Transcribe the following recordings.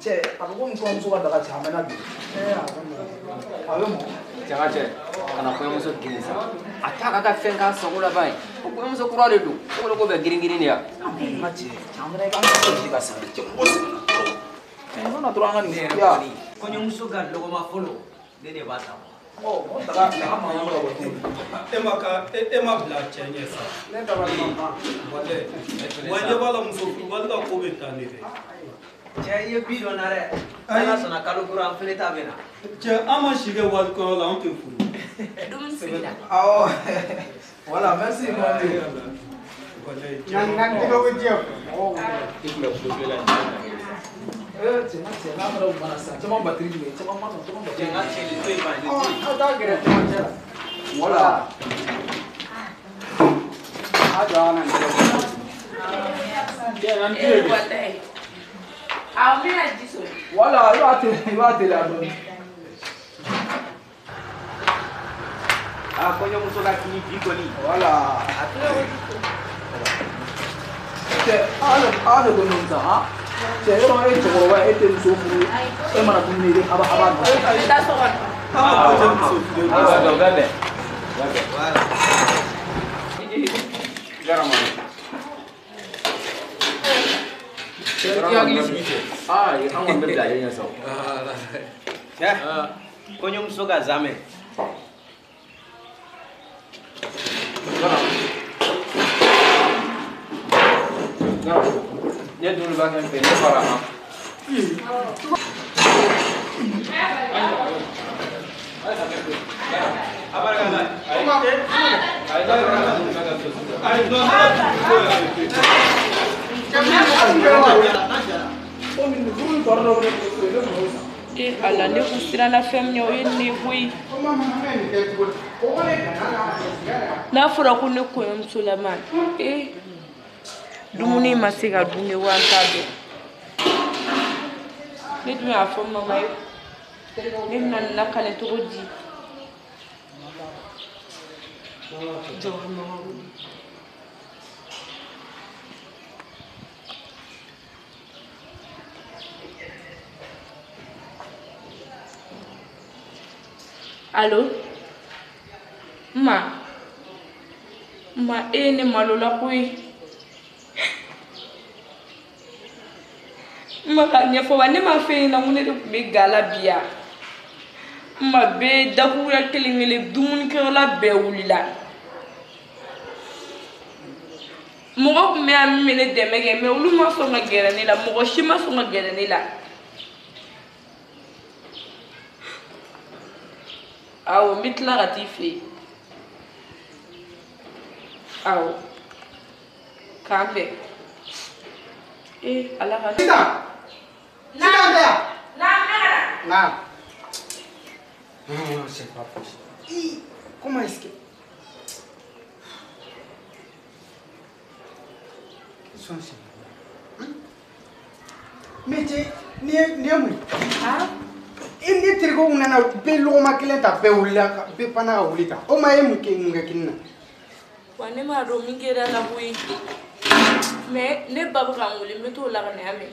cɛ a bɛ komi kɔɲɔmuso ka daga cɛ a mɛnna bi a bɛ mɔ janga cɛ kana kɔɲɔmuso girin sa a t'a ka fɛn k'a sago laban ye ko kɔɲɔmuso kura de don ko de ko bɛ girin-girin de yan n ka cɛ an fana i b'an ka sɔrɔ ka sɛbɛn cɛ ko sɛbɛn n nana dɔrɔn an ka nin ya kɔɲɔmuso ka lɔgɔma fɔlɔ ne de b'a ta daga mankan bɛ ka bɔ cogo e ma bila cɛ ɲɛ sa ne dabali ma ban wa ɲɛ b'a la muso wali ka ko bɛ taa ne fɛ cɛ i ye bi dɔn na dɛ ala sɔnna kalo kura an fɛnɛ ta bɛ na cɛ an ma si kɛ wari kɔnɔ la an tɛ furu dumuni sigira awɔ voilà merci mon dieu Nang tiga wajib. i tun bɛ kulo la cɛ n'a fɔra u mana sisan caman batiri bɛ yen caman ma nɔ caman batiri cɛ n ka cɛ nin to yen ban aw t'a gɛrɛ camancɛ la voilà A jɔ an na nin wallahi aw bɛna ji sɔrɔ voilà i b'a teliya dɔɔnin a kɔɲɔmuso ka kini bi kɔni voilà cɛ aw de ko nin sa han cɛ yɔrɔ e cɛkɔrɔba e tɛ muso furu e mana dumuni ye a b'a dun a bɛ taa so kɔnɔ an kɔni bɛ bila ale ɲɛ sa cɛ kɔɲɔmuso ka zamɛ ne dun b'a kɛ n fɛ ne fara ma ala ne kun siranna fɛn min ɲɛ o ye ne koyi n'a fɔra ko ne kɔɲɔmusolama dumuni ma se ka dun ne wa n t'a dɔn ne dun y'a fɔ mama ye ne bɛna nin lakale cogo di allo ma e ye ne malola koyi ma ka ɲɛfɔ wa ne ma fɛn ɲɛna ko ne de tun bɛ gala bi yan ma bɛɛ dakuruya kelen kelen dumunikɛyɔrɔla bɛɛ wulila mɔgɔ tun bɛ yan min bɛ ne dɛmɛ kɛ mɛ olu ma sɔn ka gɛrɛ ne la mɔgɔ si ma sɔn ka gɛrɛ ne la awɔ n bɛ tila ka t'i fɛ yen awɔ k'an bɛn ala ka Nah. No, c'est pas possible. Comment est-ce que... Qu'est-ce que c'est? Mais tu ni moi. Ah? Ini trigo unana be loma kelenta be ulla be pana ulita. O ma emu ke munga kinna. Wane ma do min kɛra la koyi mais ne ba bɛ ka n wele n bɛ t'o lakanaya mɛn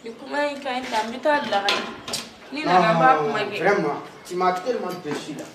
ni kuma in ka ɲi ta n bɛ taa lakana ni nana n b'a kuma kɛ. Vraiment, tu m'as tellement déçu là.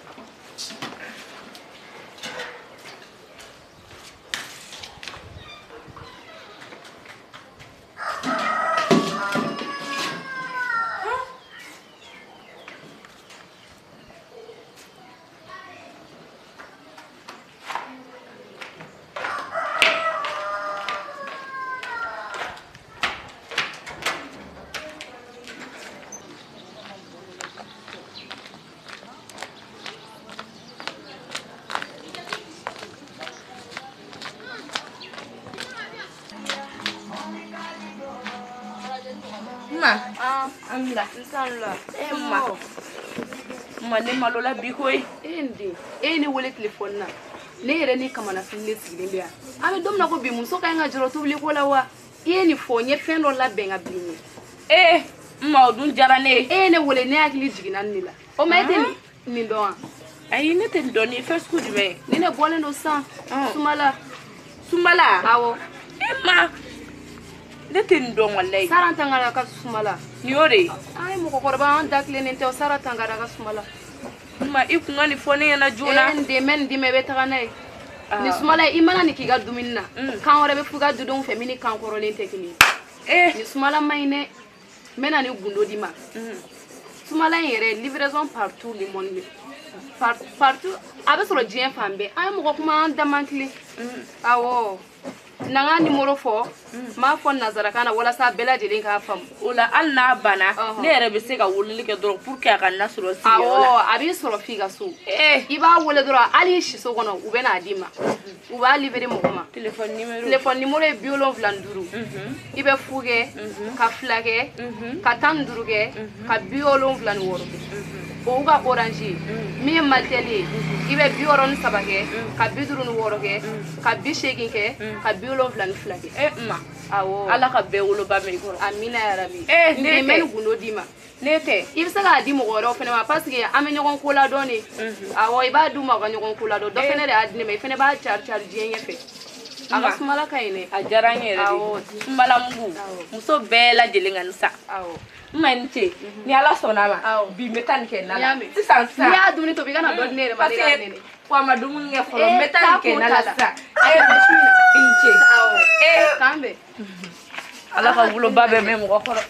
Ma ne malola bi koyi ni wele telefɔni na ne yɛrɛ ni kamanafin ne sigilen bɛ yan an bɛ don min na ko bi muso ka ɲi ka jɔrɔ tobili ko la wa i ye nin fɔ n ye fɛn dɔ labɛn ka bin ye ma o dun diyara ne ye e ye ne wele ne hakili jiginna nin de la o ma e tɛ nin dɔn wa ayi ne tɛ nin dɔn nin ye fɛn sugu jumɛn ye ni ne bɔlen don san Sumala Sumala awɔ ma ne tɛ nin dɔn walayi Saran tangara ka Sumala ni y'o de ye ai mɔgɔkɔrɔba an da tilennen tɛ o sara tanga daga sumala ma i kun ka nin fɔ ne ɲɛna joona nin den bɛ nin d'i ma i bɛ taga n'a ye ni sumala i mana nin k'i ka dumuni na kan wɛrɛ bɛ f'u ka dudenw fɛ min ni kan kɔrɔlen tɛ kelen ye ni sumala ma ɲi dɛ n bɛna ni gundo d'i ma sumala in yɛrɛ livraison partout le monde partout a bɛ sɔrɔ diɲɛ fan bɛɛ an ye mɔgɔ kuma an daman tilen awɔ na n ka numéro fɔ n b'a fɔ nazarakan na walasa bɛɛ lajɛlen k'a faamu o la hali n'a banna ne yɛrɛ bɛ se ka weleli kɛ dɔrɔn pour que a ka na sɔrɔ sigiyɔrɔ la a b'i sɔrɔ f'i ka so i b'a wele dɔrɔn hali i siso kɔnɔ u bɛ n'a d'i ma u b'a livrer mɔgɔ ma téléphone numéro ye 75 i bɛ fu kɛ ka 2 kɛ ka 15 kɛ ka 76 kɛ o ka orange min ye maltel ye i bɛ 63 kɛ ka 56 kɛ ka 80 kɛ ka 72 kɛ ma awɔ ala ka bɛɛ woloba mɛn i kɔrɔ amina yarabi ne bɛ ni gundo d'i ma ne tɛ i bɛ se k'a di mɔgɔ wɛrɛw fɛnɛ ma parce que an bɛ ɲɔgɔn ko ladɔn de awɔ i b'a d'u ma u ka ɲɔgɔn ko ladɔn dɔ fɛnɛ de y'a di ne ma i fɛnɛ b'a cari diɲɛ ɲɛfɛ a ka sumala ka ɲi dɛ a diyara n ye yɛrɛ de sunbalamugu muso bɛɛ lajɛlen ka nin sa n ma ni ce ni ala sɔnna ma bi n bɛ taa nin kɛ na la sisan n'i y'a dumuni tobi i kana dɔ di ne yɛrɛ ma ne k'a nɛnɛ wa ma dumuni kɛ fɔlɔ n bɛ taa nin kɛ na la sisan i n ce k'an bɛn ala ka woloba bɛ mɛn mɔgɔ kɔrɔ